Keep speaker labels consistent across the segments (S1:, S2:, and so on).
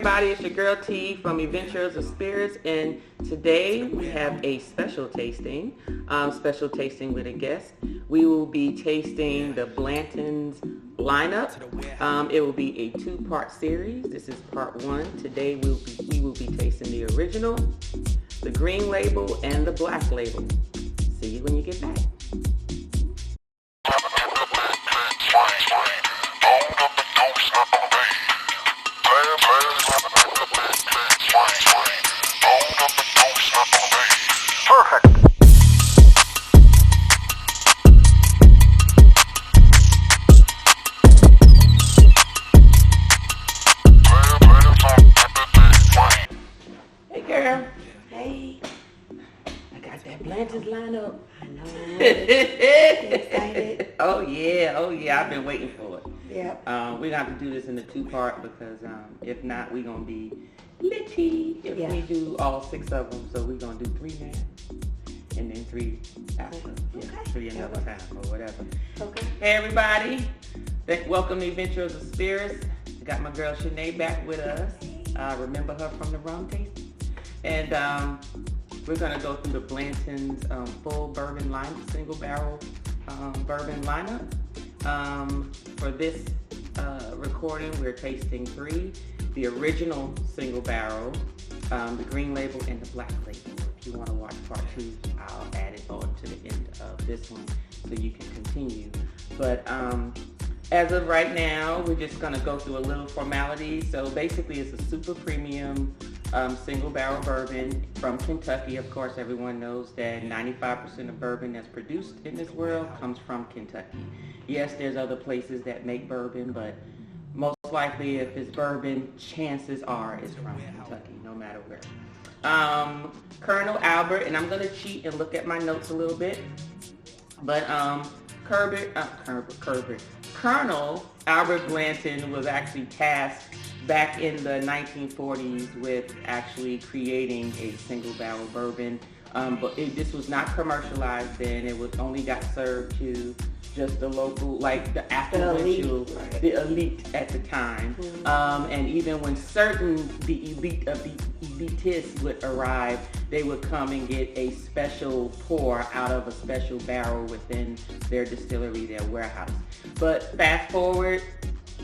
S1: Everybody, it's your girl T from Adventures of Spirits, and today we have a special tasting with a guest. We will be tasting the Blanton's lineup. It will be a two-part series. This is part one. Today we will be tasting the original, the green label, and the black label. See you when you get back.
S2: Perfect.
S1: Hey girl.
S3: Hey,
S1: I got that Blanton's lineup.
S3: I know. Excited.
S1: Oh yeah. I've been waiting for it.
S3: Yep.
S1: We're gonna have to do this in a two-part because if not, we're gonna be litty if we do all six of them. So we're gonna do three now, and then three after. Yeah,
S3: Okay.
S1: three another time or whatever.
S3: Okay.
S1: Hey everybody, welcome to Adventures of Spirits. Got my girl Shanae back with us. Remember her from the rum tasting, and we're gonna go through the Blanton's full bourbon line, single barrel bourbon lineup. For this recording, we're tasting three: the original single barrel, the green label, and the black label. If you want to watch part two, I'll add it on to the end of this one so you can continue. But as of right now, we're just going to go through a little formality. So basically, it's a super premium single barrel bourbon from Kentucky. Of course, everyone knows that 95% of bourbon that's produced in this world comes from Kentucky. Yes, there's other places that make bourbon, but most likely if it's bourbon, chances are it's from Kentucky, no matter where. Colonel Albert, and I'm going to cheat and look at my notes a little bit, but Colonel Albert Blanton was actually tasked back in the 1940s with actually creating a single barrel bourbon, but this was not commercialized then. It was only got served to just the local, like the affluential, the elite at the time. And even when the elite of the elitists would arrive, they would come and get a special pour out of a special barrel within their distillery, their warehouse. But fast forward,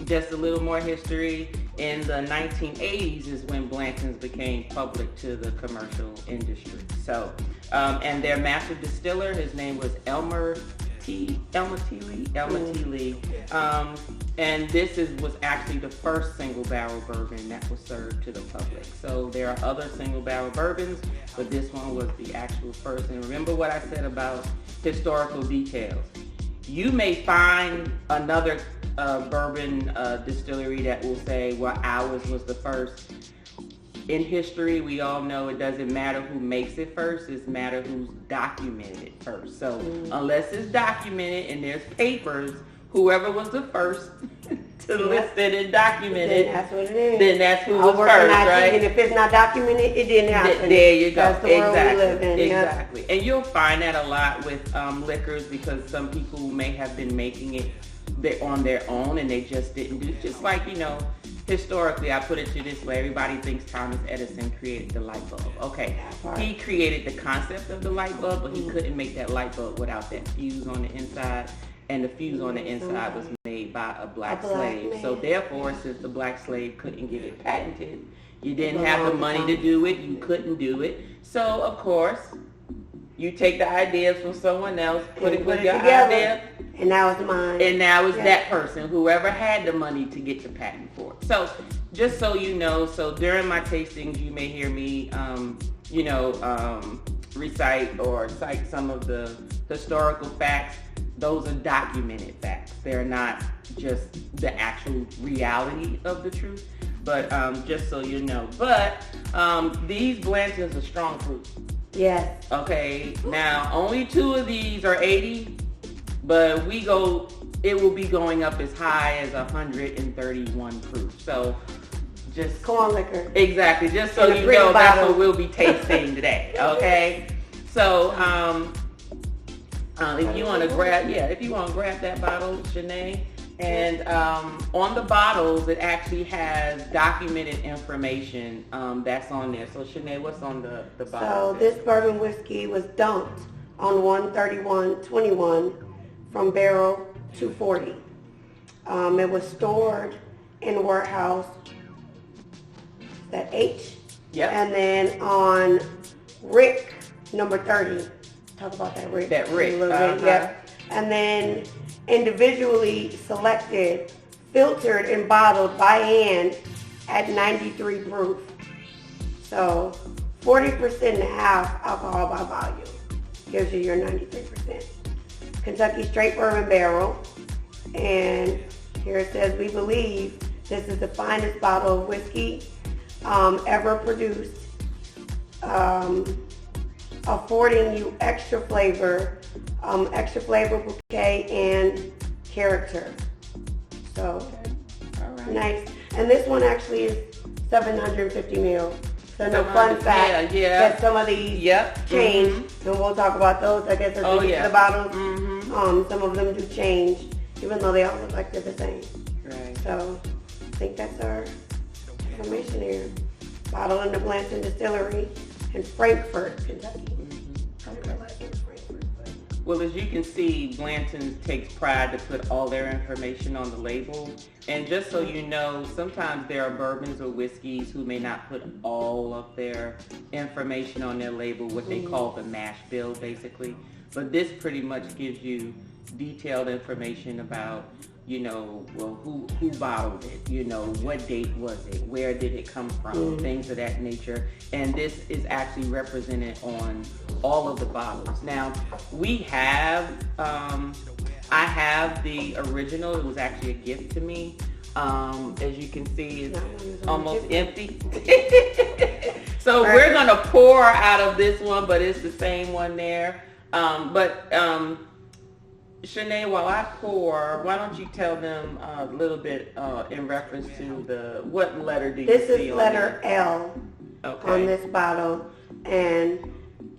S1: just a little more history. In the 1980s is when Blanton's became public to the commercial industry. So, and their master distiller, his name was Elmer T. Lee. And this was actually the first single barrel bourbon that was served to the public. So there are other single barrel bourbons, but this one was the actual first. And remember what I said about historical details. You may find another bourbon distillery that will say, well, ours was the first. In history, we all know it doesn't matter who makes it first, it's matter who's documented it first. So unless it's documented and there's papers, whoever was the first to list it and document it,
S3: That's what it is.
S1: then that's who was first, right?
S3: And if it's not documented, it didn't happen.
S1: There you go.
S3: That's the world we live in.
S1: Exactly. And you'll find that a lot with liquors, because some people may have been making it on their own and they just didn't do it. Just like, historically, I put it to this way, everybody thinks Thomas Edison created the light bulb. Okay, he created the concept of the light bulb, but he couldn't make that light bulb without that fuse on the inside, and the fuse on the inside was made by a black slave.
S3: man.
S1: So therefore, since the black slave couldn't get it patented, you didn't have the money to do it, you couldn't do it. So of course, you take the ideas from someone else, put it with your idea,
S3: and now it's mine.
S1: and now it's that person, whoever had the money to get the patent for it. So just so you know, so during my tastings, you may hear me, recite or cite some of the historical facts. Those are documented facts. They're not just the actual reality of the truth, but just so you know. But these Blantons are strong fruit.
S3: Yes.
S1: Okay, now only two of these are 80, but it will be going up as high as 131 proof. So just
S3: corn liquor.
S1: Exactly, just so you know, that's what we'll be tasting today. Okay, so if you want to grab that bottle, Shanae, And on the bottles, it actually has documented information that's on there. So, Shanae, what's on the bottle?
S3: So this bourbon whiskey was dumped on 13121 from barrel to 40. It was stored in warehouse, is that H?
S1: Yep.
S3: And then on Rick, number 30. Talk about that Rick.
S1: That Rick.
S3: A little bit, yep. And then individually selected, filtered, and bottled by hand at 93 proof. So 40% and a half alcohol by volume gives you your 93%. Kentucky straight bourbon barrel. And here it says, we believe this is the finest bottle of whiskey ever produced, affording you extra flavor, bouquet, and character. So, nice. And this one actually is 750 mil. So no fun fact that some of these change, and we'll talk about those, I guess, as we get to the bottles. Some of them do change, even though they all look like they're the same.
S1: Right.
S3: So, I think that's our information here. Bottled in the Blanton Distillery in Frankfort, Kentucky.
S1: Well, as you can see, Blanton takes pride to put all their information on the label. And just so you know, sometimes there are bourbons or whiskeys who may not put all of their information on their label, what they call the mash bill, basically. But this pretty much gives you detailed information about, you know, well, who bottled it, you know, what date was it, where did it come from, things of that nature. And this is actually represented on all of the bottles. Now, we have, I have the original. It was actually a gift to me. As you can see, it's almost empty. So we're going to pour out of this one, but it's the same one there. Shanae, while I pour, why don't you tell them a little bit in reference to what letter do you see on
S3: This is letter L on this bottle, and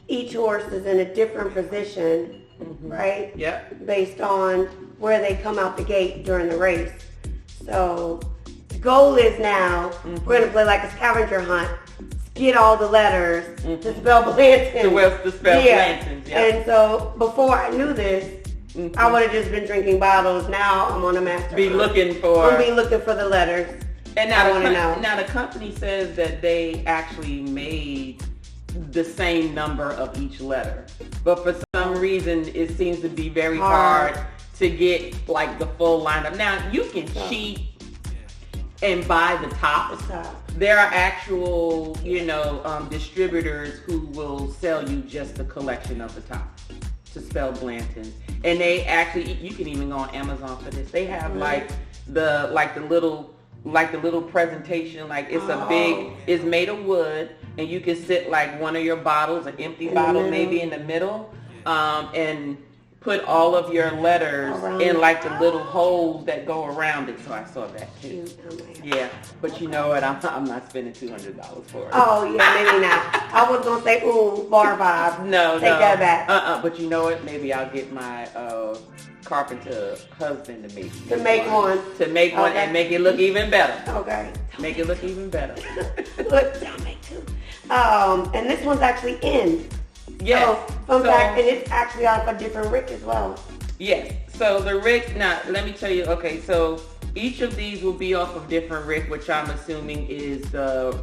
S3: each horse is in a different position, right?
S1: Yep.
S3: Based on where they come out the gate during the race. So the goal is now, we're going to play like a scavenger hunt, get all the letters to spell Blanton.
S1: To spell Blanton, yeah.
S3: And so before I knew this, I would have just been drinking bottles. Now I'm on a master.
S1: I'm looking for
S3: the letters.
S1: And now the company says that they actually made the same number of each letter, but for some reason it seems to be very hard to get like the full lineup. Now you can cheat and buy the tops. There are actual, distributors who will sell you just a collection of the tops to spell Blanton. And they actually, you can even go on Amazon for this. They have like the little presentation, like it's made of wood, and you can sit like one of your bottles, an empty bottle maybe in the middle, and put all of your letters in like the little holes that go around it. So I saw that too. Yeah, but you know what? I'm not spending $200 for it.
S3: Oh yeah, maybe not. I was gonna say, bar vibe.
S1: No,
S3: take that back.
S1: But you know what? Maybe I'll get my carpenter husband to
S3: make one
S1: and make it look even better.
S3: Okay.
S1: Make it look even better.
S3: Look, I'll make two. And this one's actually in.
S1: Yes.
S3: Fun fact, and it's actually out of a different Rick as well.
S1: Yes. So the Rick, now let me tell you, okay, so each of these will be off of different Rick, which I'm assuming is the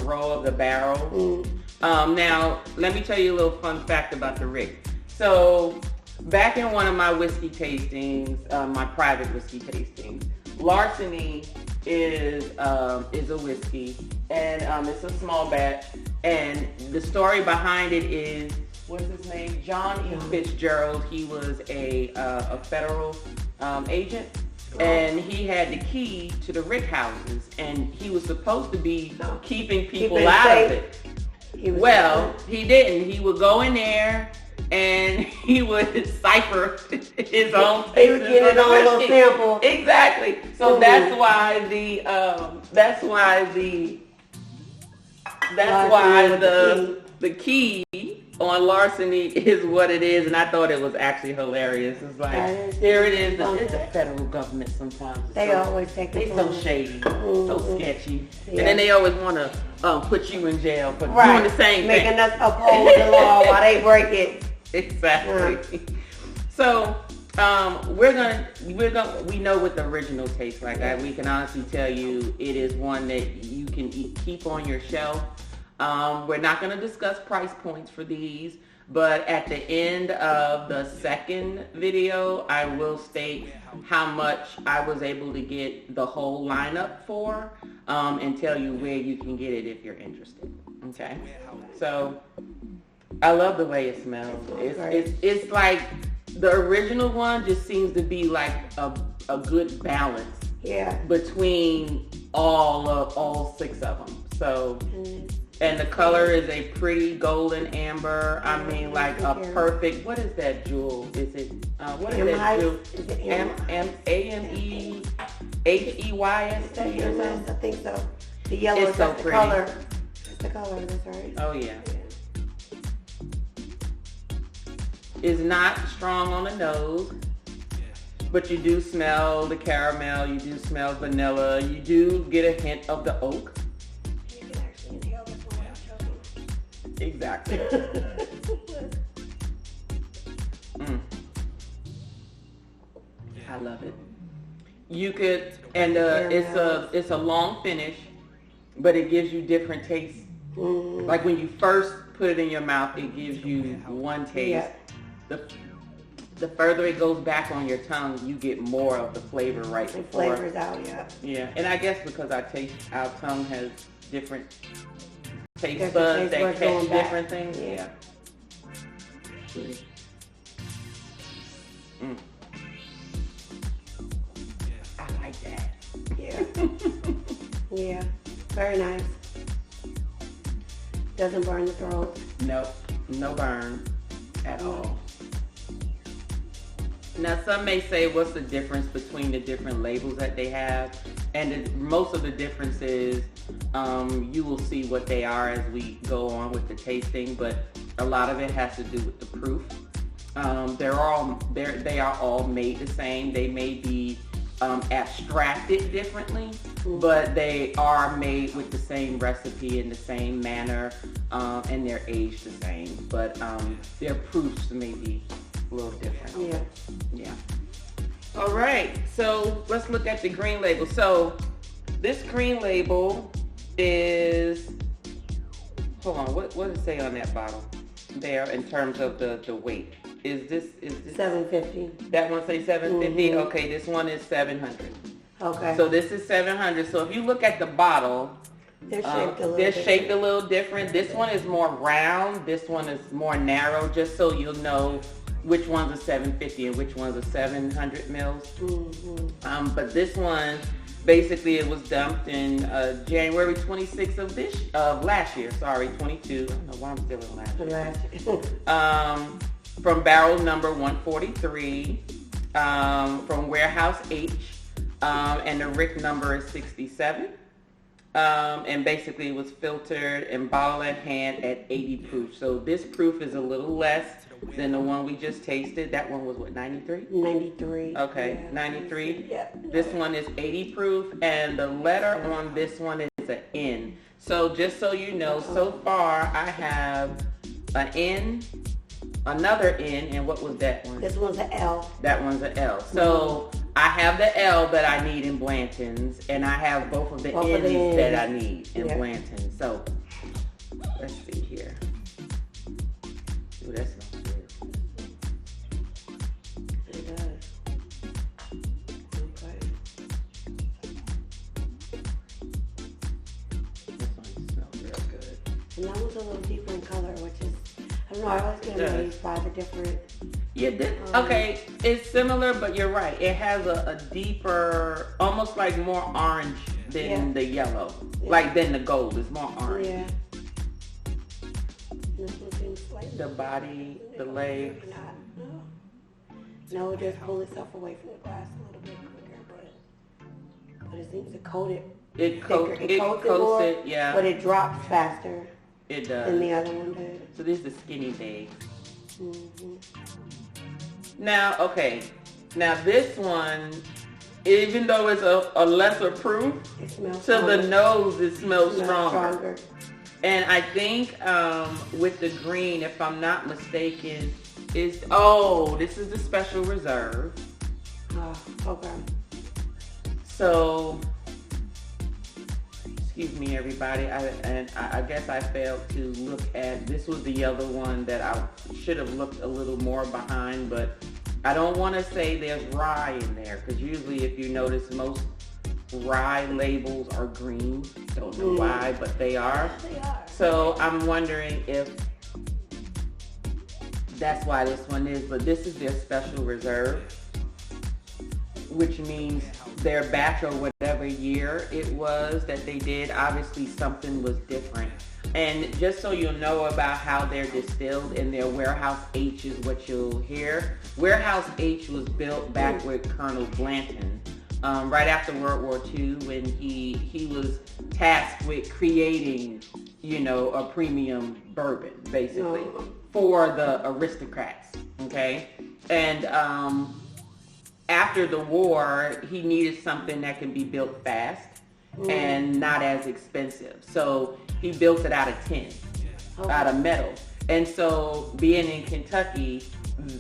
S1: row of the barrel. Now, let me tell you a little fun fact about the Rick. So back in one of my whiskey tastings, my private whiskey tastings, Larceny is a whiskey, and it's a small batch. And the story behind it is, what's his name? John E. Fitzgerald. He was a federal agent, and he had the key to the Rick houses, and he was supposed to be keeping people out of it. He didn't. He would go in there and he would cipher his own.
S3: He would get it on a little sample.
S1: Exactly. So that's why the key on larceny is what it is, and I thought it was actually hilarious. It's like, here it is. It's the federal government sometimes.
S3: They always take it.
S1: They so shady, so sketchy. Yeah. And then they always want to put you in jail for doing the same thing.
S3: Making us uphold the law while they break it.
S1: Exactly.
S3: Yeah.
S1: So, we know what the original tastes like. We can honestly tell you it is one that you can keep on your shelf. We're not going to discuss price points for these, but at the end of the second video, I will state how much I was able to get the whole lineup for, and tell you where you can get it if you're interested. Okay? So, I love the way it smells. It's like the original one just seems to be like a good balance between all 6 of them. So, and the color is a pretty golden amber. I mean, like a perfect, what is that jewel? Is it, what is that jewel? AMEHEYS?
S3: I think so. The yellow is so the color. It's the color, that's right.
S1: Oh, yeah. Is not strong on the nose, but you do smell the caramel, you do smell vanilla, you do get a hint of the oak.
S3: You can actually inhale this one without choking.
S1: Exactly. I love it. You could, and it's a long finish, but it gives you different tastes. Like when you first put it in your mouth, it gives you one taste.
S3: Yeah.
S1: The further it goes back on your tongue, you get more of the flavor right before.
S3: The flavor's out,
S1: Yeah, and I guess because our tongue has different taste buds that catch different things. Yeah. I like that.
S3: Yeah. Yeah. Very nice. Doesn't burn the throat.
S1: Nope. No burn at all. Now, some may say, what's the difference between the different labels that they have? And most of the difference is you will see what they are as we go on with the tasting, but a lot of it has to do with the proof. They are all made the same. They may be abstracted differently, but they are made with the same recipe in the same manner, and they're aged the same. But their proofs may be a little different. Yeah. All right. So let's look at the green label. So this green label is, hold on, what does it say on that bottle there in terms of the weight? Is this
S3: 750?
S1: That one say 750? Okay, this one is 700.
S3: Okay.
S1: So this is 700. So if you look at the bottle,
S3: they're
S1: shaped a little different. This one is more round. This one is more narrow, just so you'll know which one's a 750 and which one's a 700 mils. But this one, basically, it was dumped in January 26th of last year. Sorry, 22. I don't know why I'm still in last year. From barrel number 143, from Warehouse H, and the RIC number is 67. And basically it was filtered and bottled at hand at 80 proof. So this proof is a little less than the one we just tasted. That one was what, 93?
S3: 93.
S1: Okay,
S3: yeah,
S1: 93.
S3: Yeah.
S1: This one is 80 proof, and the letter on this one is an N. So just so you know, so far I have an N, another N, and what was that one?
S3: This one's an L.
S1: That one's an L. So I have the L that I need in Blanton's, and I have both of the N's that I need in Blanton's. So let's see here. Ooh, that smells good.
S3: It does. Okay.
S1: This one smells real good.
S3: And that one's a little deeper in color, which is, I don't know, I always get amazed by the different.
S1: Yeah, okay, it's similar, but you're right. It has a deeper, almost like more orange than the yellow. Like than the gold. It's more orange.
S3: Yeah. This one seems like
S1: the body, the legs.
S3: No, it does pull itself away from the glass a little bit quicker, but it seems to coat it.
S1: It coats it,
S3: more,
S1: yeah.
S3: But it drops faster.
S1: It does.
S3: than the other one did.
S1: So this is the skinny bag.
S3: Mm-hmm.
S1: Now, okay. Now this one, even though it's a lesser proof, to the nose it smells stronger. And I think with the green, if I'm not mistaken, this is the special reserve.
S3: Oh, okay.
S1: So, excuse me, everybody. I guess I failed to look at. This was the other one that I should have looked a little more behind, but I don't want to say there's rye in there because usually, if you notice, most rye labels are green. Don't know why, but they are.
S3: They are.
S1: So I'm wondering if that's why this one is. But this is their special reserve, which means their batch or whatever year it was that they did, obviously something was different. And just so you'll know about how they're distilled, in their Warehouse H is what you'll hear. Warehouse H was built back with Colonel Blanton, right after World War II, when he was tasked with creating, a premium bourbon, basically, for the aristocrats, okay? And after the war, he needed something that can be built fast and not as expensive. So he built it out of tin, out of metal. And so being in Kentucky,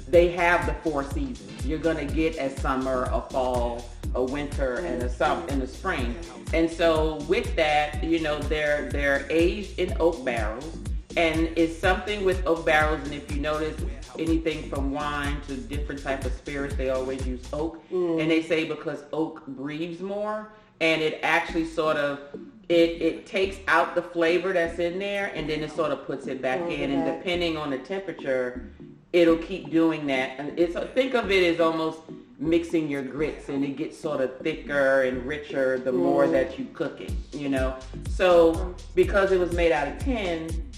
S1: they have the 4 seasons. You're gonna get a summer, a fall, a winter, and a spring. And so with that, they're aged in oak barrels. And it's something with oak barrels, and if you notice anything from wine to different type of spirits, they always use oak. And they say because oak breathes more, and it actually sort of, it takes out the flavor that's in there, and then it sort of puts it back in. And depending on the temperature, it'll keep doing that. And think of it as almost mixing your grits, and it gets sort of thicker and richer the more that you cook it, So because it was made out of tin,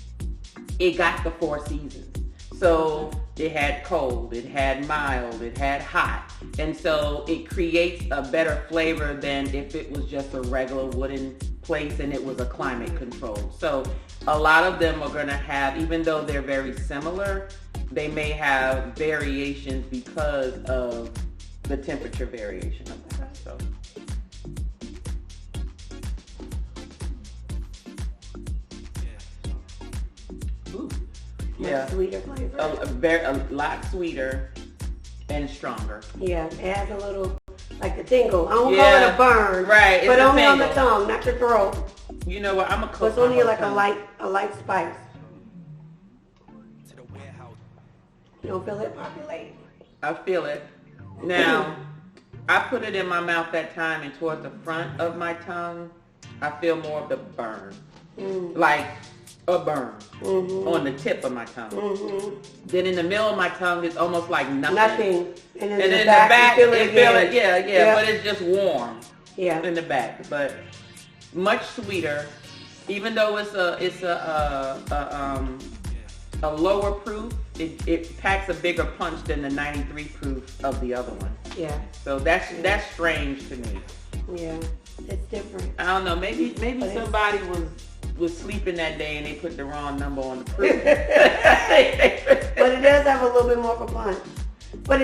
S1: it got the 4 seasons. So it had cold, it had mild, it had hot. And so it creates a better flavor than if it was just a regular wooden place and it was a climate control. So a lot of them are going to have, even though they're very similar, they may have variations because of the temperature variation of that. So.
S3: Yeah, sweeter flavor.
S1: A lot sweeter and stronger.
S3: Yeah, it has a little, like a tingle. I don't call it a burn.
S1: Right.
S3: But only on the tongue, not your throat.
S1: You know what? I'm a cook.
S3: So it's only like a light spice. You don't feel it populate?
S1: I feel it. Now, I put it in my mouth that time, and towards the front of my tongue, I feel more of the burn. Like a burn on the tip of my tongue. Then in the middle of my tongue, it's almost like nothing.
S3: And then in the back, you feel it again.
S1: Yeah, but it's just warm.
S3: Yeah.
S1: In the back, but much sweeter. Even though it's a lower proof, it packs a bigger punch than the 93 proof of the other one.
S3: Yeah.
S1: So that's strange to me.
S3: Yeah, it's different.
S1: I don't know. Maybe somebody was sleeping that day and they put the wrong number on the proof.
S3: But it does have a little bit more of a punch. But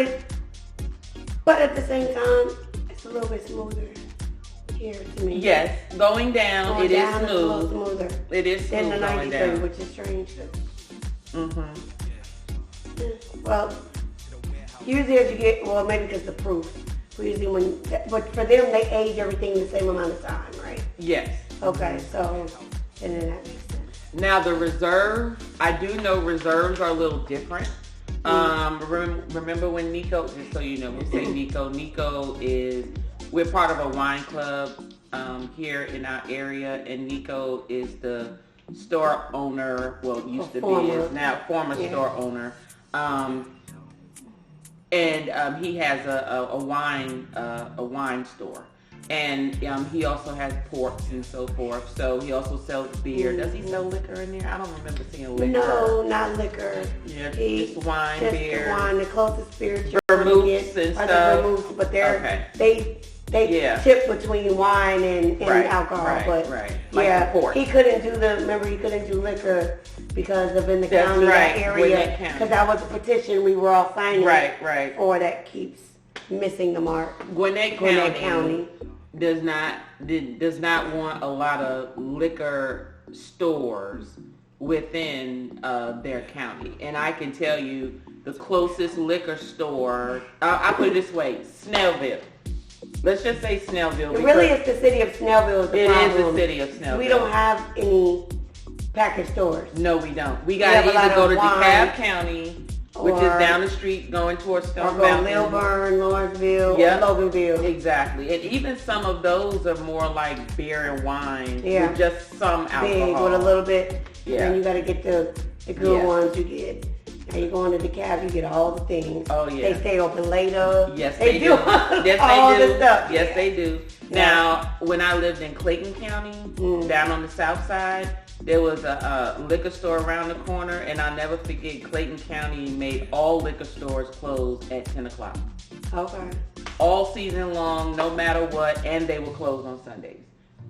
S3: at the same time, it's a little bit smoother here to me.
S1: Yes, going down, it is smooth.
S3: It's a little smoother.
S1: It is smooth
S3: than the 93,
S1: down.
S3: which is strange too. Well, usually as you get, well, maybe because the proof. Usually but for them, they age everything the same amount of time, right?
S1: Yes.
S3: Okay, so, and then that makes sense.
S1: Now the reserve, I do know reserves are a little different. Remember when Nico, just so you know, we say Nico we're part of a wine club here in our area, and Nico is the store owner, well, used to be, is now former store owner. And he has a wine store, and he also has ports and so forth. So he also sells beer. Does he sell liquor in there? I don't remember seeing liquor.
S3: No, not liquor.
S1: Yeah, just wine, beer.
S3: The wine. The closest spirits
S1: vermouths and
S3: are
S1: stuff.
S3: the vermouths, but They tip between wine and alcohol, but
S1: like
S3: he couldn't do he couldn't do liquor because of in the county that area, because that was a petition we were all signing for that keeps missing the mark.
S1: Gwinnett County does not want a lot of liquor stores within their county, and I can tell you the closest liquor store. I'll put it this way: Snellville. Let's just say Snellville.
S3: It really is the city of Snellville.
S1: It is the city of Snellville.
S3: We don't have any package stores.
S1: No, we don't. We got to either go to DeKalb County, which is down the street going towards Stone Mountain.
S3: Or go Bourbon, Lawrenceville, or Loganville.
S1: Exactly. And even some of those are more like beer and wine with just some alcohol.
S3: Big with a little bit. Yeah. And you got to get the good ones you get. Now you go into DeKalb, you get all the things.
S1: Oh, yeah.
S3: They stay open later.
S1: Yes, they do. Yes, they
S3: all
S1: do.
S3: The stuff.
S1: Yes, they do. Now, when I lived in Clayton County, down on the south side, there was a liquor store around the corner, and I'll never forget, Clayton County made all liquor stores close at 10 o'clock.
S3: Okay.
S1: All season long, no matter what, and they were closed on Sundays.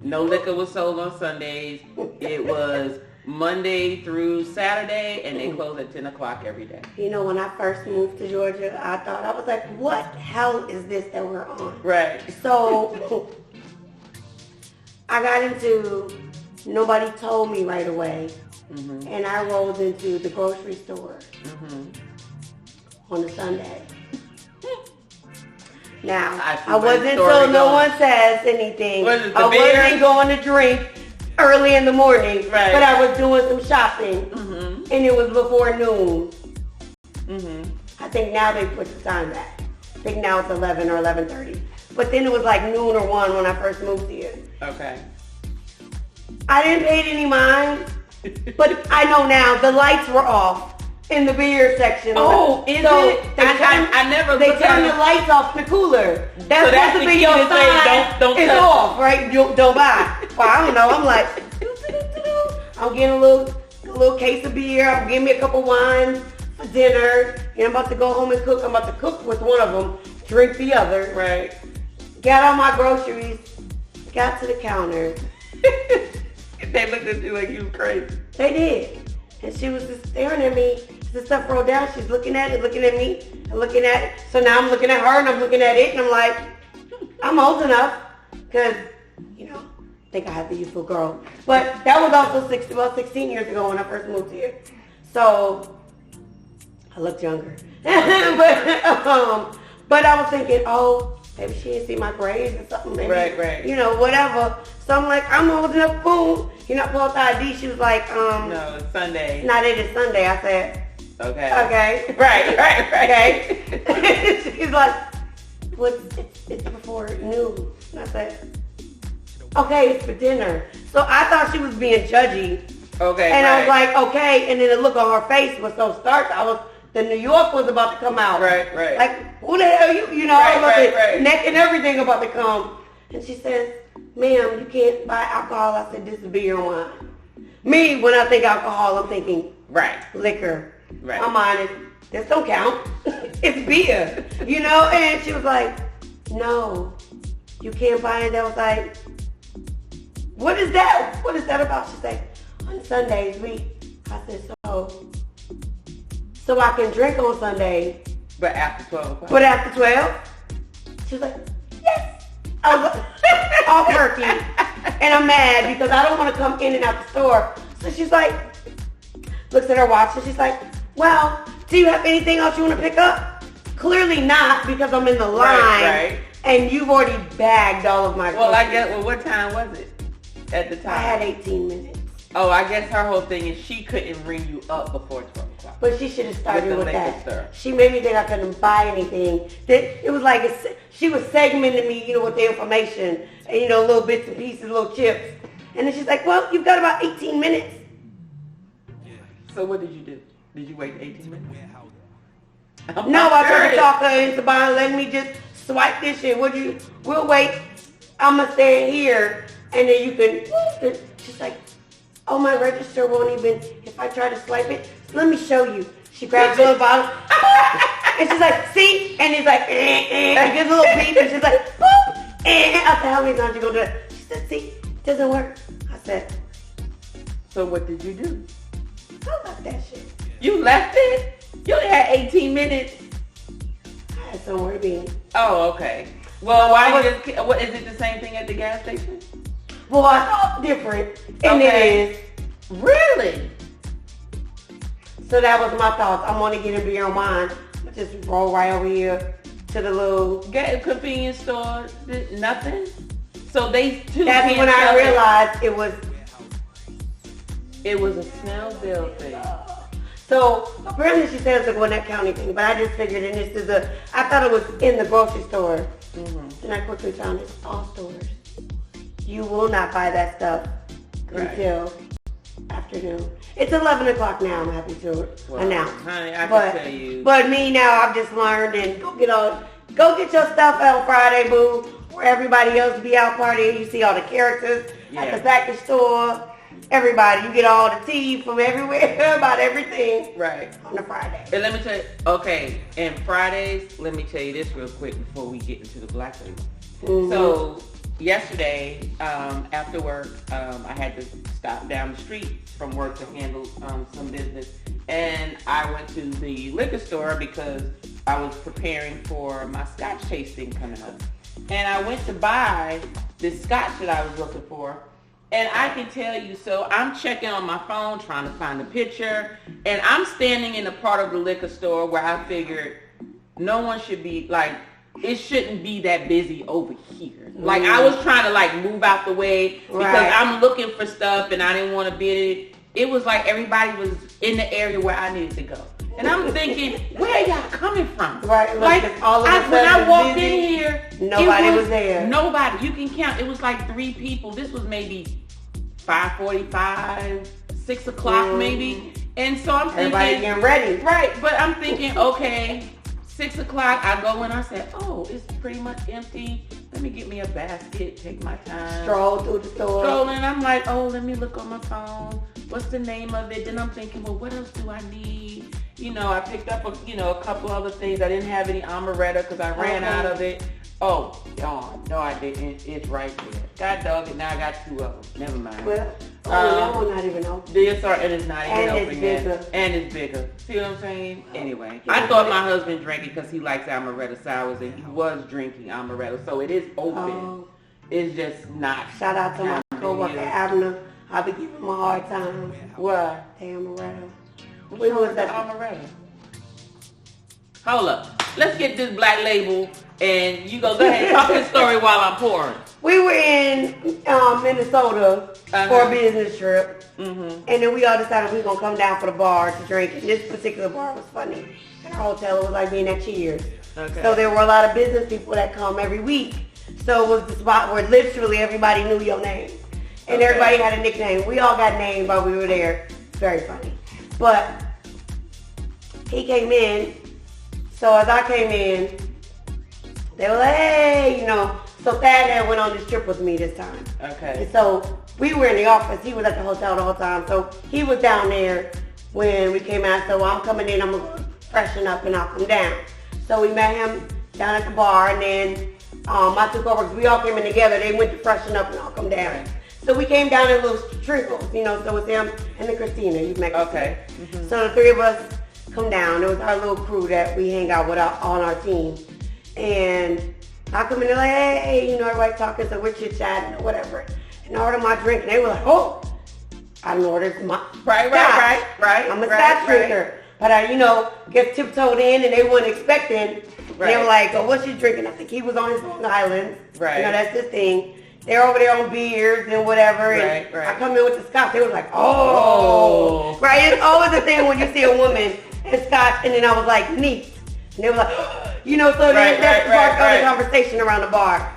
S1: No liquor was sold on Sundays. It was Monday through Saturday, and they close at 10 o'clock every day.
S3: You know, when I first moved to Georgia, I was like, what hell is this that we're on?
S1: Right.
S3: So I got into, nobody told me right away, and I rolled into the grocery store on a Sunday. Now, I wasn't so no one says anything. I wasn't going to drink early in the morning, but I was doing some shopping, and it was before noon. I think now they put the time back. I think now it's 11 or 11:30. But then it was like noon or 1 when I first moved here.
S1: Okay.
S3: I didn't pay any mind, but I know now the lights were off in the beer section.
S1: Oh, is it? I never.
S3: They turn the lights off in the cooler. That's supposed to be your sign.
S1: Don't
S3: it's off, right? Don't buy. Well, I don't know. I'm like, I'm getting a little case of beer. I'm getting me a couple wines for dinner. And I'm about to go home and cook. I'm about to cook with one of them, drink the other.
S1: Right.
S3: Got all my groceries. Got to the counter.
S1: They looked at you like you were crazy.
S3: They did. And she was just staring at me. The stuff rolled down. She's looking at it, looking at me, and looking at it. So now I'm looking at her and I'm looking at it, and I'm like, I'm old enough. Because, I think I had the youthful girl. But that was also about 16 years ago when I first moved here. So I looked younger. but I was thinking, maybe she didn't see my grades or something. Maybe,
S1: right.
S3: Whatever. So I'm like, I'm old enough, boom. I pulled the ID. She was like,
S1: no, it's Sunday.
S3: Not it is Sunday. I said,
S1: okay.
S3: Right. Okay. She's like, it's before noon. And I said, okay, it's for dinner. So I thought she was being judgy.
S1: Okay.
S3: And I was like, okay. And then the look on her face was so stark. The New York was about to come out.
S1: Right.
S3: Like, who the hell you? I was about to, neck and everything about to come. And she says, ma'am, you can't buy alcohol. I said, this is beer and wine. Me, when I think alcohol, I'm thinking liquor.
S1: Right.
S3: My mind is, this don't count. It's beer. And she was like, no, you can't buy it. I was like, what is that? What is that about? She said, on Sundays, I said, so I can drink on Sunday.
S1: But after 12 o'clock.
S3: But after 12? She was like, yes. I was like, all perky. And I'm mad because I don't want to come in and out the store. So she's like, looks at her watch and she's like, well, do you have anything else you want to pick up? Clearly not, because I'm in the line.
S1: Right.
S3: And you've already bagged all of my groceries.
S1: What time was it at the time?
S3: I had 18 minutes.
S1: Oh, I guess her whole thing is she couldn't ring you up before 12 o'clock.
S3: But she should have started with that. She made me think I couldn't buy anything. It was like she was segmenting me, with the information, and, little bits and pieces, little chips. And then she's like, well, you've got about 18 minutes.
S1: So what did you do? Did you wait 18 minutes?
S3: No, I tried to talk her into buying, letting me just swipe this shit. We'll wait. I'm going to stay here, and then you can, she's like, oh, my register won't even, if I try to swipe it, let me show you. She grabs a little bottle, and she's like, see? And he's like, it gives a little beep, and she's like, boop. And I said, how many times you gonna do that? She said, see, it doesn't work. I said,
S1: so what did you do?
S3: I left that shit.
S1: You left it? You only had 18 minutes.
S3: I had somewhere to be.
S1: Oh, okay. Well, what is it the same thing at the gas station?
S3: Well, I thought different, and
S1: Okay.
S3: it is.
S1: Really?
S3: So that was my thoughts. I'm gonna get a beer on mine. I just roll right over here to the little
S1: Convenience store, nothing? So they too.
S3: That's when I realized
S1: it was a Snellville thing.
S3: So apparently she said it's a Gwinnett County thing, but I just figured, and this is I thought it was in the grocery store. Mm-hmm. And I quickly found it's all stores. You will not buy that stuff until afternoon. It's 11 o'clock now, I'm happy to announce.
S1: Honey, I can tell you.
S3: But me now, I've just learned, and go get your stuff on Friday, boo, where everybody else be out partying. You see all the characters at the package store. Everybody, you get all the tea from everywhere about everything.
S1: Right.
S3: On a Friday.
S1: And let me tell you, okay, and Fridays, let me tell you this real quick before we get into the black label. Mm-hmm. So yesterday, after work, I had to stop down the street from work to handle some business. And I went to the liquor store because I was preparing for my scotch tasting coming up. And I went to buy this scotch that I was looking for. And I can tell you, so I'm checking on my phone, trying to find a picture, and I'm standing in a part of the liquor store where I figured no one should be, like, it shouldn't be that busy over here. Like, I was trying to, like, move out the way because I'm looking for stuff and I didn't want to be, it was like everybody was in the area where I needed to go. And I'm thinking, where are y'all coming from?
S3: Right,
S1: like
S3: all of a sudden
S1: when I walked
S3: busy,
S1: in here,
S3: nobody was there.
S1: Nobody. You can count. It was like 3 people. This was maybe 5:45, 6 o'clock maybe. And so I'm thinking,
S3: everybody getting ready.
S1: Right, but I'm thinking, okay, 6 o'clock, I go in, I said, oh, it's pretty much empty. Let me get me a basket, take my time.
S3: Stroll through the store.
S1: Strolling, I'm like, oh, let me look on my phone. What's the name of it? Then I'm thinking, well, what else do I need? You know, I picked up a couple other things. I didn't have any amaretto because I ran out of it. Oh, darn. No, I didn't. It's right there. God dog it. Now I got 2 of them. Never mind.
S3: Well, that one's not even open.
S1: And it's not even open yet. And it's bigger. See what I'm saying? Anyway, I thought my husband drank it because he likes amaretto sours and he was drinking amaretto. So it is open. It's just not.
S3: Shout out to my co-worker, Abner. I'll be giving him a hard time.
S1: What?
S3: The amaretto.
S1: Where was that amaretto? Hold up. Let's get this black label and you go ahead and talk this story while I'm pouring.
S3: We were in Minnesota for a business trip. Mm-hmm. And then we all decided we were going to come down for the bar to drink. And this particular bar was funny. And our hotel, it was like being at Cheers. Okay. So there were a lot of business people that come every week. So it was the spot where literally everybody knew your name. And everybody had a nickname. We all got named while we were there. It's very funny. But he came in. So as I came in, they were like, hey, So Thad went on this trip with me this time. Okay. And so we were in the office. He was at the hotel the whole time. So he was down there when we came out. So I'm coming in. I'm going to freshen up and I'll come down. So we met him down at the bar. And then my 2 coworkers, we all came in together. They went to freshen up and I'll come down. Right. So we came down in little trickles, so it was him and then Christina. You met Christina. Okay. Mm-hmm. So the 3 of us come down. It was our little crew that we hang out with on our team. And I come in there like, hey, everybody talking, so we're chit-chatting or whatever. And I ordered my drink, and they were like, oh, I done ordered my
S1: Right.
S3: I'm a scotch drinker. But I, get tiptoed in, and they weren't expecting. Right. They were like, oh, what's you drinking? I think he was on his Long Island. Right. That's his thing. They're over there on beers and whatever. And I come in with the scotch. They was like, oh. Right? It's always a thing when you see a woman and scotch, and then I was like, neat. And they were like, so that's the conversation around the bar.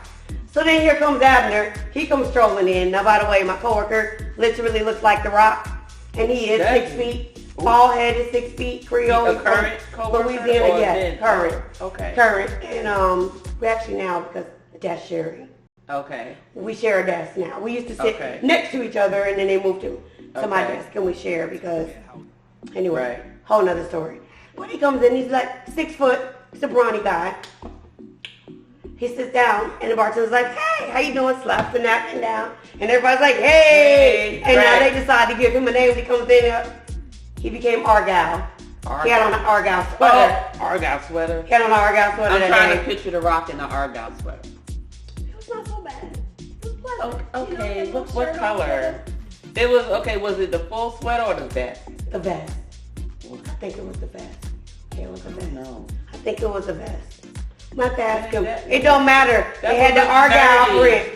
S3: So then here comes Abner. He comes strolling in. Now, by the way, my coworker literally looks like The Rock, and he is 6 feet. Bald head is 6 feet. Creole.
S1: A current coworker?
S3: Louisiana, yes. Current.
S1: Okay.
S3: Current. And we actually now, because that's sharing.
S1: Okay.
S3: We share a desk now. We used to sit next to each other, and then they moved him to my desk, and we share because, anyway, whole nother story. But he comes in, he's like 6 foot, he's a brawny guy. He sits down, and the bartender's like, hey, how you doing? Slaps the napkin down. And everybody's like, hey. And now they decide to give him a name. He comes in, he became Argyle. He had on an Argyle sweater.
S1: Oh, Argyle sweater.
S3: He had on an Argyle sweater.
S1: I'm trying to picture The Rock in the Argyle sweater.
S3: It was not so bad. It was pleasant.
S1: Okay, what color? It was, okay, was it the full sweater or the vest?
S3: The vest. I think it was the vest. Yeah, it was the vest.
S1: No.
S3: I think it was the vest. My ask him. It don't matter. They had the Argyle print.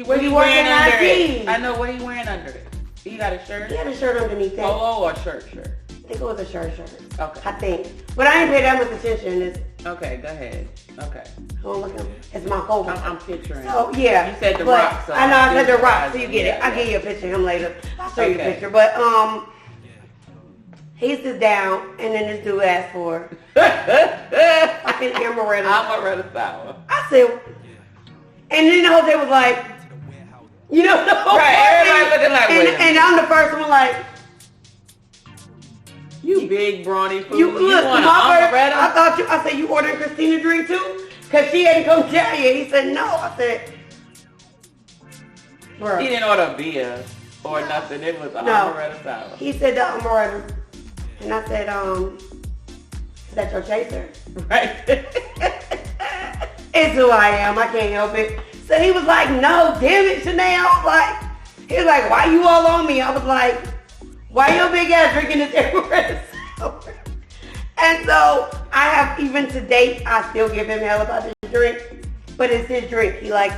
S1: What he wearing under it? I know what he wearing under it. He got a shirt?
S3: He had a shirt underneath that.
S1: Polo or shirt?
S3: I think it was a shirt.
S1: Okay.
S3: I think. But I didn't pay that much attention.
S1: Okay, go ahead. Okay.
S3: Oh, look at him. It's my cover.
S1: I'm picturing.
S3: So, yeah.
S1: You said The Rock. So
S3: I know I said The Rock, so you get it. I'll give you a picture of him later. I'll show you the picture. But, he sits down, and then this dude asked for fucking amaretto.
S1: Amaretto sour.
S3: I said, and then the whole day was like, you know, the whole
S1: everybody looking like,
S3: and I'm the first one like,
S1: you big brawny fool.
S3: You
S1: want
S3: amaretto? I said, you ordering Christina drink too? Because she hadn't come tell you. He said, no. I said, bro.
S1: He didn't order beer or nothing. It was amaretto sour.
S3: He said the amaretto. And I said, is that your chaser?
S1: Right.
S3: It's who I am. I can't help it. So he was like, no, damn it, Shanae. He was like, why you all on me? I was like, why your big ass drinking this amaretto sour? And so I have, even to date, I still give him hell about this drink. But it's his drink. He likes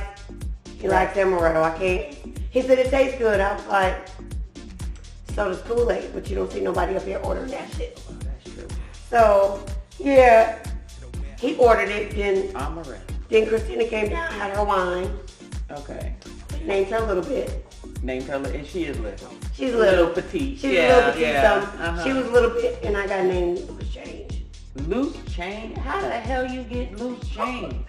S3: amaretto. I can't. He said it tastes good. I was like, so does Kool-Aid, but you don't see nobody up here ordering that shit.
S1: Oh, that's true.
S3: So, yeah, he ordered it.
S1: Amaretto.
S3: Then Christina came down, had her wine.
S1: Okay.
S3: Named her a little bit.
S1: Named her, and she is little.
S3: She's little.
S1: Petite.
S3: She's a little petite. So she was a little bit, and I got named Loose Change.
S1: Loose Change? How the hell you get Loose Change?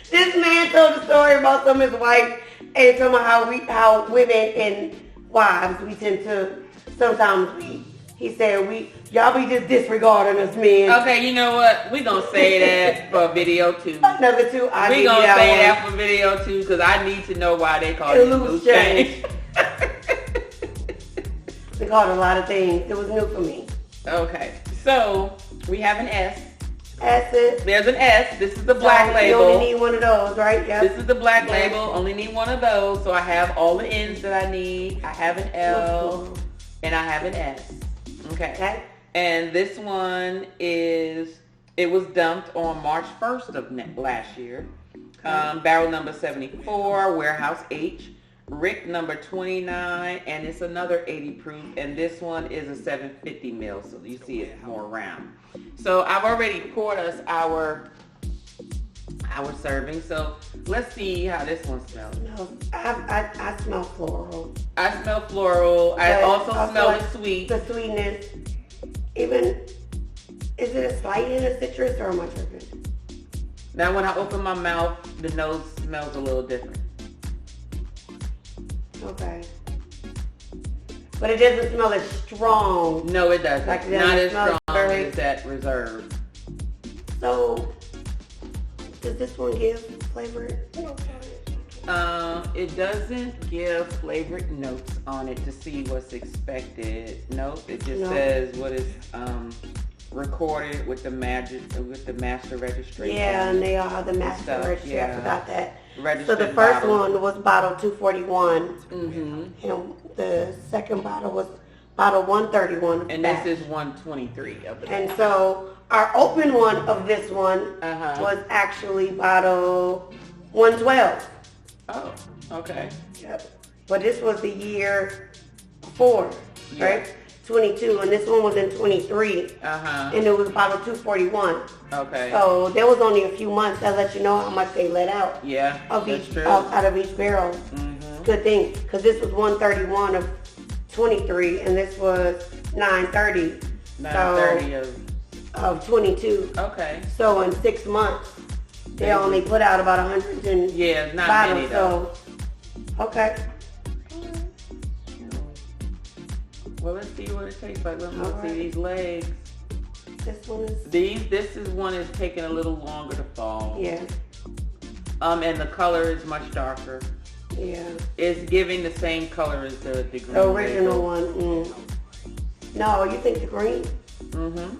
S3: This man told a story about some of his wife, and talking about how women and wives, we tend to, sometimes he said, y'all be just disregarding us men.
S1: Okay, you know what? We gonna say that for video too.
S3: Number two,
S1: we gonna say that for video too, because I need to know why they call it Loose Change.
S3: They called it a lot of things. It was new for me.
S1: Okay, so we have an S.
S3: Acid.
S1: There's an S. This is the black label.
S3: You only need one of those, right? Yep.
S1: This is the black label. Only need one of those. So I have all the N's that I need. I have an L and I have an S. Okay. And this one it was dumped on March 1st of last year. Barrel number 74, Warehouse H. Rick number 29, and it's another 80 proof, and this one is a 750 mil, so you see it's more round. So I've already poured us our serving, so let's see how this one smells.
S3: No, I smell floral.
S1: I smell floral. I also smell the sweet.
S3: The sweetness. Even, is it a slight hint of citrus, or am I tripping?
S1: Now when I open my mouth, the nose smells a little different.
S3: Okay. But it doesn't smell as strong.
S1: No, it doesn't.
S3: Like
S1: not as strong as that Reserve.
S3: So, does this one give flavor?
S1: It doesn't give flavored notes on it to see what's expected. Nope, it just says what is recorded with the master registration.
S3: Yeah, and they all have the master registry. Yeah. I forgot that.
S1: Registered
S3: so the first
S1: bottle.
S3: one was bottle 241,
S1: and
S3: the second bottle was bottle 131.
S1: And this is 123 of it.
S3: And so our open one of this one was actually bottle 112.
S1: Oh, okay.
S3: Yep. But this was the year before, right? 22, and this one was in 23. And it was bottle 241.
S1: Okay.
S3: So there was only a few months that let you know how much they let out.
S1: Yeah,
S3: out of each barrel. Good thing, because this was 131 of 23, and this was 930.
S1: 930
S3: of 22.
S1: Okay.
S3: So in 6 months, they only put out about 100 and
S1: not
S3: bottles.
S1: many though.
S3: So, okay.
S1: Well, let's see what it tastes like. Let's see these legs.
S3: This one is.
S1: This is one is taking a little longer to fall.
S3: Yeah.
S1: And the color is much darker.
S3: Yeah.
S1: It's giving the same color as the green.
S3: The original one. Mm. No, you think the green?
S1: Mm-hmm.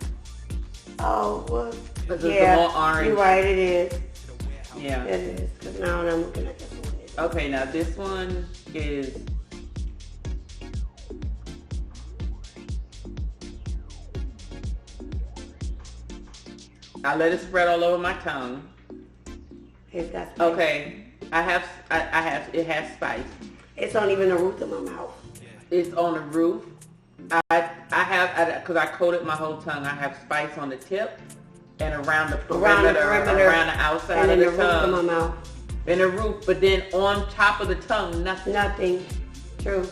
S3: Oh, well.
S1: Because it's the more orange.
S3: You're right, it is.
S1: Yeah.
S3: It is. Because now I'm looking at this one.
S1: Okay, now this one is... I let it spread all over my tongue.
S3: If that's spice.
S1: Okay, it has spice.
S3: It's on even the roof of my mouth.
S1: It's on the roof. Because I coated my whole tongue, I have spice on the tip and around the perimeter, around the outside
S3: and
S1: of the
S3: roof
S1: tongue.
S3: of my mouth.
S1: And the roof, but then on top of the tongue, nothing.
S3: Nothing. True.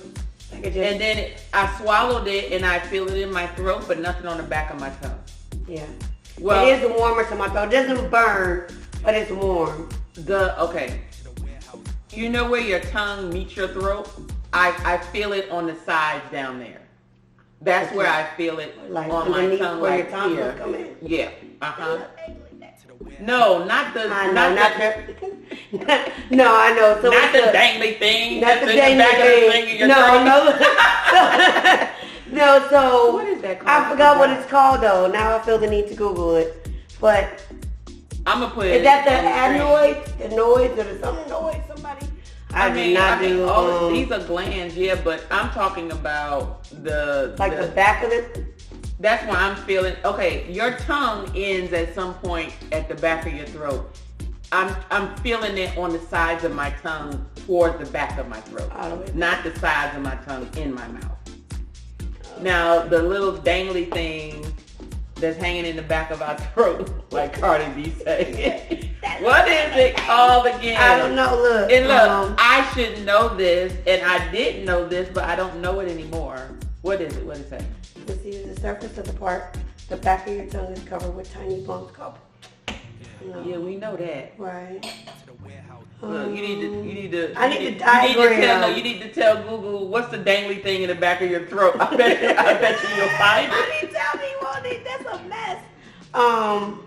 S1: And then I swallowed it and I feel it in my throat, but nothing on the back of my tongue.
S3: Yeah.
S1: Well,
S3: it is warmer to my throat. It doesn't burn, but it's warm.
S1: Okay. You know where your tongue meets your throat? I feel it on the sides down there. That's where I feel it
S3: like
S1: on my tongue,
S3: where
S1: like
S3: your tongue
S1: here.
S3: Come in.
S1: Yeah. Uh-huh. No, not the.
S3: I know, not the. No, I know. So
S1: not the dangly thing.
S3: Not the
S1: dangly thing.
S3: No. No, so
S1: what is that called?
S3: I forgot what it's called though. Now I feel the need to Google it. But
S1: I'm gonna put
S3: it. Is that the adenoid? The noise or the something noise? Somebody? I mean,
S1: these are glands, yeah, but I'm talking about the
S3: back of it.
S1: That's why I'm feeling. Okay, your tongue ends at some point at the back of your throat. I'm feeling it on the sides of my tongue towards the back of my throat, not the sides of my tongue in my mouth. Now, the little dangly thing that's hanging in the back of our throat, like Cardi B said. What is it called again?
S3: I don't know. Look.
S1: And look, I should know this, and I did know this, but I don't know it anymore. What is it? What is it?
S3: You see the surface of the back of your tongue is covered with tiny bumps called.
S1: Yeah, we know that.
S3: Right.
S1: Look, you need to
S3: diagram.
S1: You need to tell Google what's the dangly thing in the back of your throat. I bet you you'll find it.
S3: I need to tell me what it. That's a mess. I'm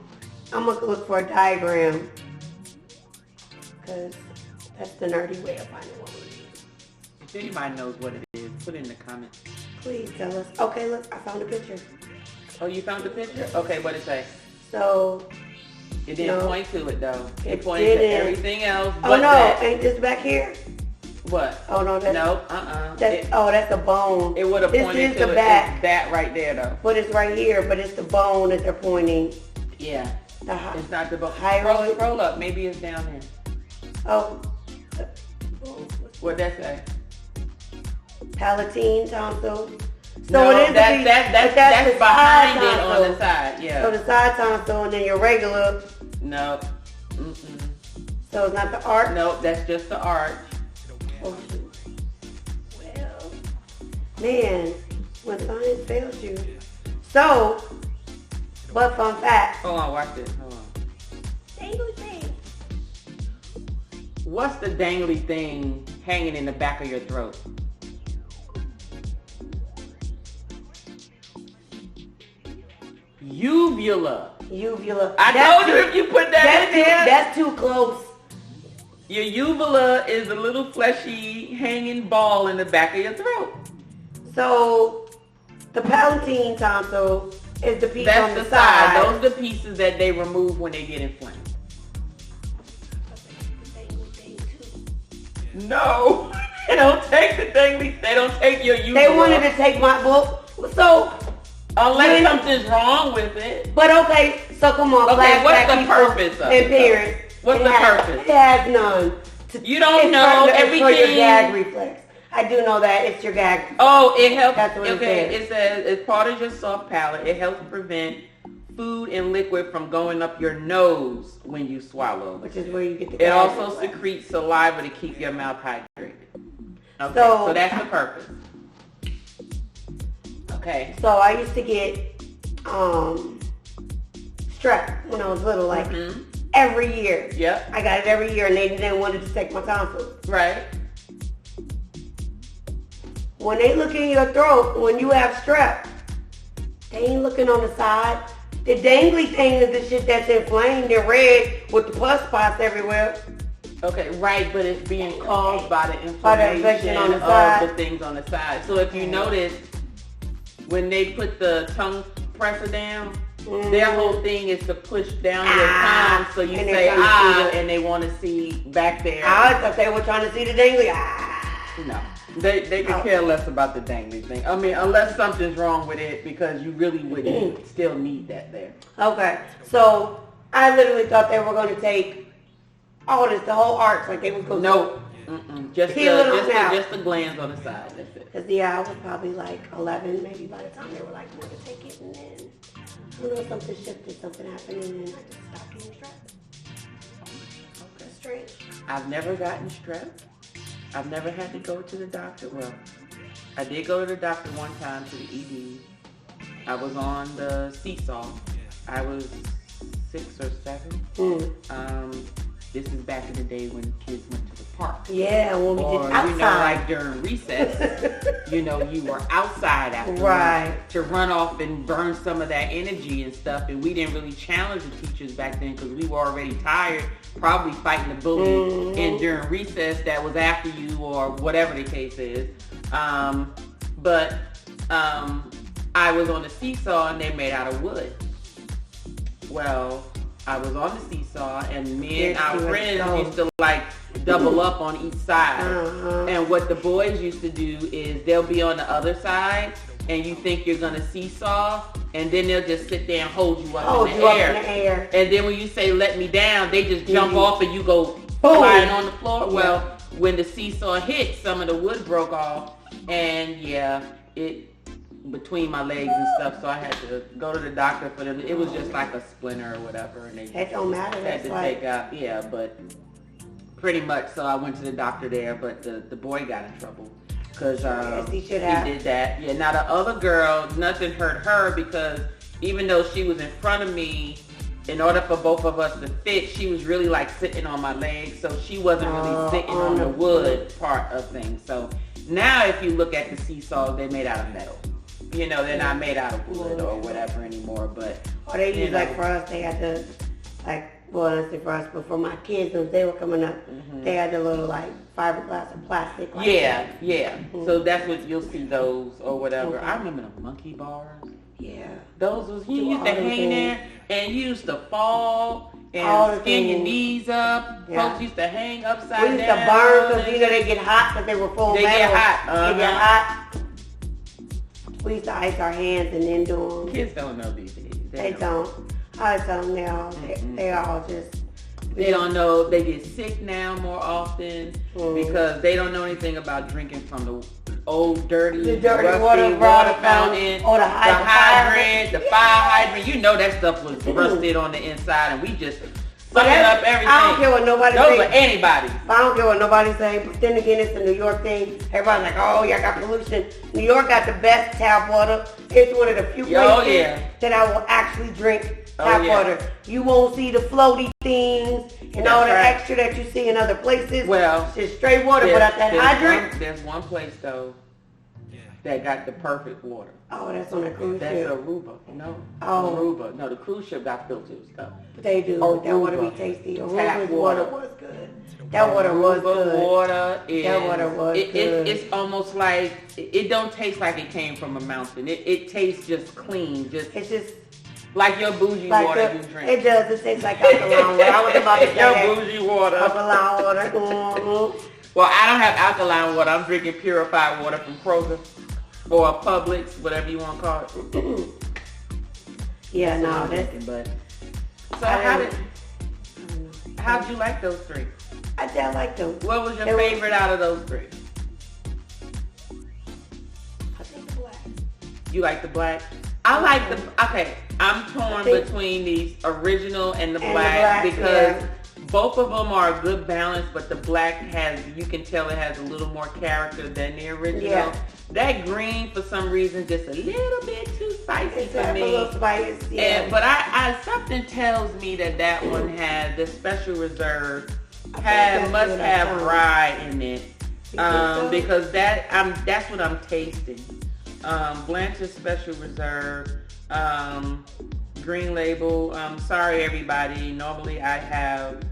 S3: gonna look for a diagram because that's the nerdy way of finding what it is.
S1: If anybody knows what it is, put it in the comments.
S3: Please tell us. Okay, look, I found a picture.
S1: Oh, you found the picture? Okay, what did it say?
S3: So.
S1: It didn't point to it though. It pointed to everything else.
S3: Oh no, ain't this back here?
S1: What?
S3: Oh no, that's
S1: no.
S3: That's the bone.
S1: It would have pointed to
S3: the back.
S1: It's that right there though.
S3: But it's right here. But it's the bone that they're pointing.
S1: Yeah. It's not the bone.
S3: Hyroid.
S1: Scroll up. Maybe it's down here.
S3: Oh.
S1: What'd that say?
S3: Palatine tonsil. So
S1: no,
S3: it is
S1: that's behind it on the side. Yeah.
S3: So the side tonsil and then your regular.
S1: No.
S3: So it's not the arch?
S1: No, that's just the arch.
S3: Oh, shoot. Well, man, when science fails you. So, but fun fact.
S1: Hold on, watch this. Hold on.
S3: Dangly thing.
S1: What's the dangly thing hanging in the back of your throat? Uvula. I told you if you put that in there.
S3: That's too close.
S1: Your uvula is a little fleshy hanging ball in the back of your throat.
S3: So the palatine tonsil is the piece on the side.
S1: Those are the pieces that they remove when they get inflamed. No, they don't take the dangly. They don't take your uvula.
S3: They wanted to take my book. So.
S1: Unless something's wrong with it.
S3: But okay, so come on.
S1: Okay, what's the purpose of it?
S3: And parents.
S1: What's the purpose?
S3: It has none.
S1: You don't know everything.
S3: It's for your gag reflex. I do know that. It's your gag reflex.
S1: Oh, it helps.
S3: That's what
S1: it says it's part of your soft palate. It helps prevent food and liquid from going up your nose when you swallow.
S3: Which is where you get the gag
S1: It also
S3: reflex.
S1: secretes saliva to keep your mouth hydrated. Okay,
S3: so
S1: that's the purpose. Okay.
S3: So I used to get strep when I was little, like every year.
S1: Yep.
S3: I got it every year, and they didn't want to take my tonsils.
S1: Right.
S3: When they look in your throat, when you have strep, they ain't looking on the side. The dangly thing is the shit that's inflamed and red with the pus spots everywhere.
S1: Okay, right, but it's being caused by the
S3: infection on the
S1: of
S3: side.
S1: the things on the side. So if you notice, when they put the tongue presser down, their whole thing is to push down your tongue, so you say and they want to see back there.
S3: I thought they were trying to see the dangly.
S1: No, they could care less about the dangly thing. I mean, unless something's wrong with it, because you really would still need that there.
S3: Okay, so I literally thought they were going to take the whole arch, like they was going to.
S1: Nope. Just the glands on the side. That's it.
S3: Because I was probably like 11, maybe by the time they were like, we're going to take it, and then I don't know, something shifted, something happened, and then I just stopped getting stressed.
S1: Okay.
S3: That's strange.
S1: I've never gotten strep. I've never had to go to the doctor. Well, I did go to the doctor one time, to the ED. I was on the seesaw. I was 6 or 7. This is back in the day when kids went to the park.
S3: Yeah, when we did outside.
S1: You know, like during recess, you were outside after to run off and burn some of that energy and stuff. And we didn't really challenge the teachers back then because we were already tired, probably fighting the bully and during recess that was after you or whatever the case is. But I was on the seesaw and they're made out of wood. Well, I was on the seesaw, and me and our friends used to like double up on each side. And what the boys used to do is they'll be on the other side, and you think you're gonna seesaw, and then they'll just sit there and hold you up in the air. And then when you say "let me down," they just jump off, and you go flying on the floor. Yeah. Well, when the seesaw hit, some of the wood broke off, and it between my legs and stuff, so I had to go to the doctor for them. It was just like a splinter or whatever, and
S3: that don't matter.
S1: Had to take out. Yeah, but pretty much. So I went to the doctor there, but the boy got in trouble because he did that. Yeah. Now the other girl, nothing hurt her because even though she was in front of me, in order for both of us to fit, she was really like sitting on my legs, so she wasn't really sitting on the wood part of things. So now if you look at the seesaws, they're made out of metal. They're not made out of wood or whatever anymore, but...
S3: Or they use, like, for us, they had to, like, well, not for us, but for my kids, when they were coming up, they had the little, like, fiberglass or plastic. Like
S1: So that's what you'll see those or whatever. I remember the monkey bars.
S3: Yeah.
S1: Those was, you used to hang there, and you used to fall and skin your knees up. Yeah. Folks used to hang upside down.
S3: We used to burn because, they get hot because they were full metal.
S1: They get hot.
S3: They get hot. We used to ice our hands and then do them.
S1: Kids don't know these days.
S3: They don't. I tell them they all just...
S1: They don't know. They get sick now more often because they don't know anything about drinking from the old dirty water fountain,
S3: or the hydrant,
S1: the fire hydrant. That stuff was rusted on the inside, and we just sucking up everything.
S3: I don't care what nobody
S1: says. Those are antibodies.
S3: I don't care what nobody say. But then again, it's a New York thing. Everybody's like, oh, y'all got pollution. New York got the best tap water. It's one of the few places that I will actually drink tap water. You won't see the floaty things and all the extra that you see in other places.
S1: Well,
S3: it's just straight water. But at that hydrant,
S1: there's one place though that got the perfect water.
S3: Oh, that's on a cruise
S1: ship. That's Aruba. No. Oh. Aruba. No, the cruise ship got filtered stuff.
S3: But they do. Aruba. That water be tasty. Aruba's water was good. That water was good.
S1: Water is,
S3: that water was good.
S1: It's almost like, it don't taste like it came from a mountain. It tastes just clean. It's just like your bougie water you drink.
S3: It does. It tastes like alkaline water. I was about to say
S1: your bougie water.
S3: Alkaline water.
S1: Well, I don't have alkaline water. I'm drinking purified water from Kroger or Publix, whatever you want to call it.
S3: Yeah, no, that's...
S1: But so how'd you like those three?
S3: I like them.
S1: What was your favorite out of those three?
S3: I think the black.
S1: You like the black? I like the... Okay, I'm torn between these original and the black because both of them are a good balance, but the black has, you can tell it has a little more character than the original. Yeah. That green, for some reason, just a little bit too spicy for me.
S3: A little spicy, yeah.
S1: But I something tells me that one has the Special Reserve must have rye in it, because that's what I'm tasting. Blanton's Special Reserve. Green label. Sorry everybody. Normally I have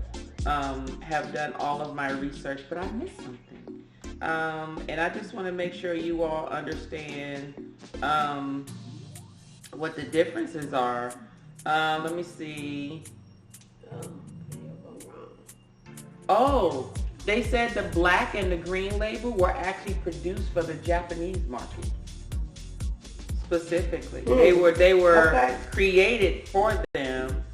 S1: done all of my research, but I missed something. And I just want to make sure you all understand what the differences are. Let me see. Oh, they said the black and the green label were actually produced for the Japanese market. Specifically. They were okay. Created for them.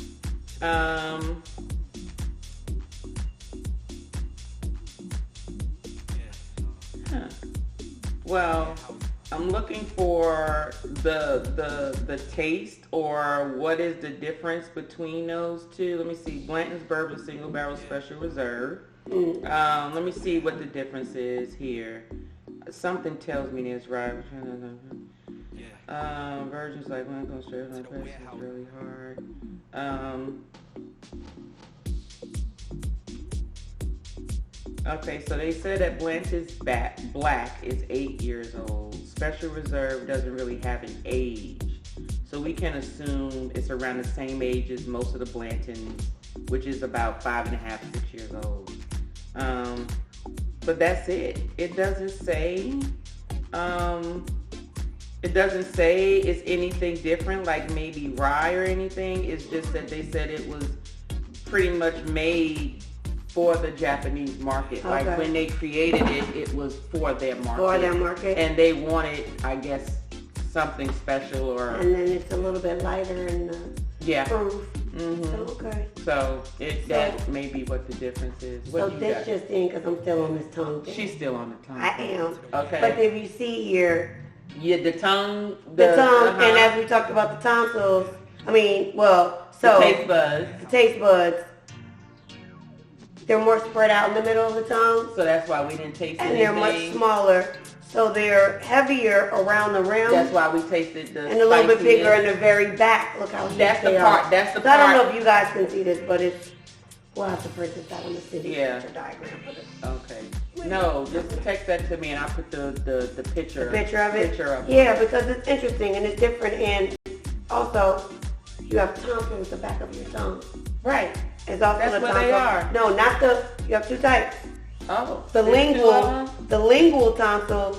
S1: Well, I'm looking for the taste or what is the difference between those two. Let me see. Blanton's Bourbon Single Barrel Special Reserve. Let me see what the difference is here. Something tells me this, right? Virgins like when it goes straight on the press, it's really hard. Okay, so they said that Blanton's Black is 8 years old. Special Reserve doesn't really have an age. So we can assume it's around the same age as most of the Blantons, which is about 5.5, 6 years old. But that's it. It doesn't say it's anything different, like maybe rye or anything. It's just that they said it was pretty much made for the Japanese market. Okay. Like when they created it, it was for their market.
S3: For their market. And
S1: they wanted, I guess, something special or...
S3: And then it's a little bit lighter in the proof.
S1: Mm-hmm.
S3: Okay.
S1: So that may be what the difference is. What
S3: so this just in, because I'm still on this tongue thing.
S1: She's still on the tongue.
S3: I am.
S1: Okay.
S3: But if you see here...
S1: Yeah, the tongue...
S3: The tongue, and as we talked about the tonsils, the taste buds. The taste buds. They're more spread out in the middle of the tongue.
S1: So that's why we didn't taste anything.
S3: And they're much smaller. So they're heavier around the rim.
S1: That's why we tasted the
S3: and a little bit bigger in the very back. Look how huge they are.
S1: That's the
S3: part. I don't know if you guys can see this, but we'll have to print this out on the city picture diagram for this.
S1: Okay. No, just text that to me and I'll put the picture.
S3: The picture of it?
S1: Picture of
S3: it. Because it's interesting and it's different. And also, you have tonsils at the back of your tongue.
S1: Right.
S3: It's also
S1: that's what they are.
S3: No, not you have two types.
S1: Oh.
S3: The lingual tonsil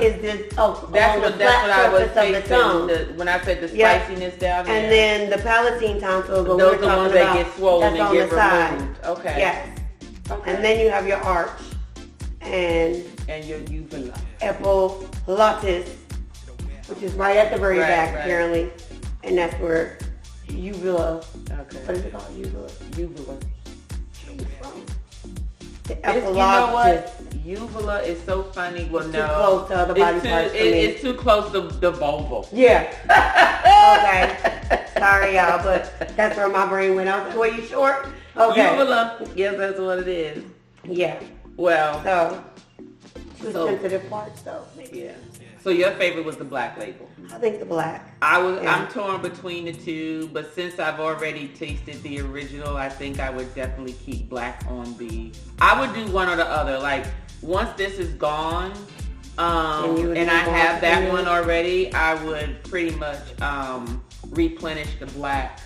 S3: is this
S1: that's what I was tasting. When I said the spiciness down there.
S3: And then the palatine tonsils,
S1: those are the ones that get swollen and get removed. Okay.
S3: Yes. Okay. And then you have your arch and
S1: your uvula.
S3: Epiglottis, which is right at the very back apparently. And that's where uvula.
S1: Okay.
S3: What is it called? Uvula.
S1: You know what? Uvula is so funny. Well,
S3: it's too close to other body parts for me.
S1: It's too close to the vulva.
S3: Yeah. Okay. Sorry, y'all, but that's where my brain went. I was like, were you short? Okay.
S1: Uvula. Yes, that's what it is.
S3: Yeah.
S1: Well.
S3: Two sensitive parts, though. Maybe.
S1: Yeah. So your favorite was the black label.
S3: I think the black.
S1: I'm torn between the two, but since I've already tasted the original, I think I would definitely keep black on I would do one or the other. Like once this is gone, and I have that one already, I would pretty much replenish the black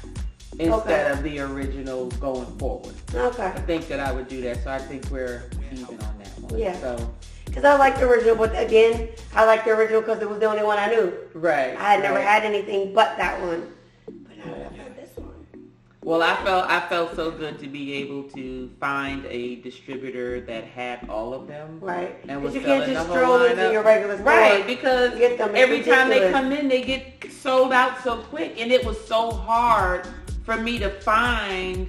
S1: instead of the original going forward.
S3: Okay.
S1: I think that I would do that. So I think we're even on that one.
S3: Yeah.
S1: So.
S3: Because I like the original, but again, I like the original because it was the only one I knew.
S1: Right.
S3: I had never had anything but that one. But now I've had this one.
S1: Well, I felt so good to be able to find a distributor that had all of them.
S3: Right.
S1: And was
S3: you
S1: selling
S3: can't just
S1: the whole
S3: stroll into your regular store.
S1: Right, because every time they come in, they get sold out so quick. And it was so hard for me to find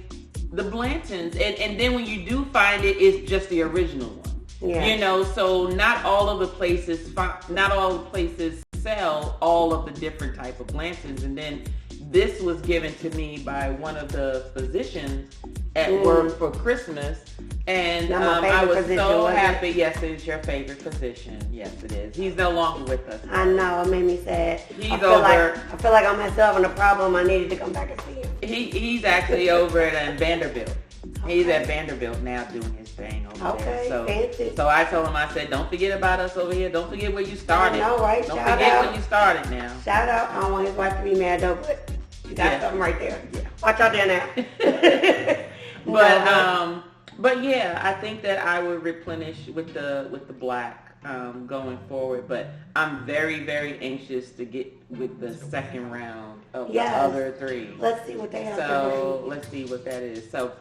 S1: the Blantons. And then when you do find it, it's just the original one.
S3: Yeah.
S1: So not all of the places sell all of the different type of Blantons. And then this was given to me by one of the physicians at work for Christmas. And I was so happy. Yes, it is your favorite physician. Yes, it is. He's no longer with us.
S3: I know. It made me sad.
S1: I feel
S3: like I'm myself having a problem. I needed to come back and see him.
S1: He's actually over at Vanderbilt. Okay. He's at Vanderbilt now doing his thing over there.
S3: Fancy.
S1: So I told him, I said, don't forget about us over here. Don't forget where you started.
S3: I know, right?
S1: Don't forget when you started now.
S3: Shout out. I don't want his wife to be mad though, but You got something right there. Yeah. Watch out there now.
S1: But yeah, I think that I would replenish with the black going forward. But I'm very, very anxious to get with the second round of the other three.
S3: Let's see what they have.
S1: So let's see what that is. So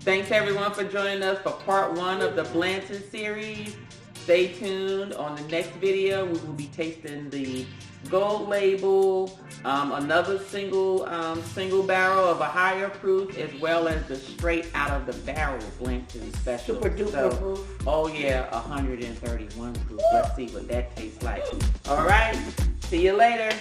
S1: thanks everyone for joining us for part 1 of the Blanton series. Stay tuned. On the next video, we will be tasting the gold label, another single barrel of a higher proof, as well as the straight out of the barrel Blanton special.
S3: Super duper proof.
S1: Oh yeah, 131 proof. Let's see what that tastes like. All right. See you later.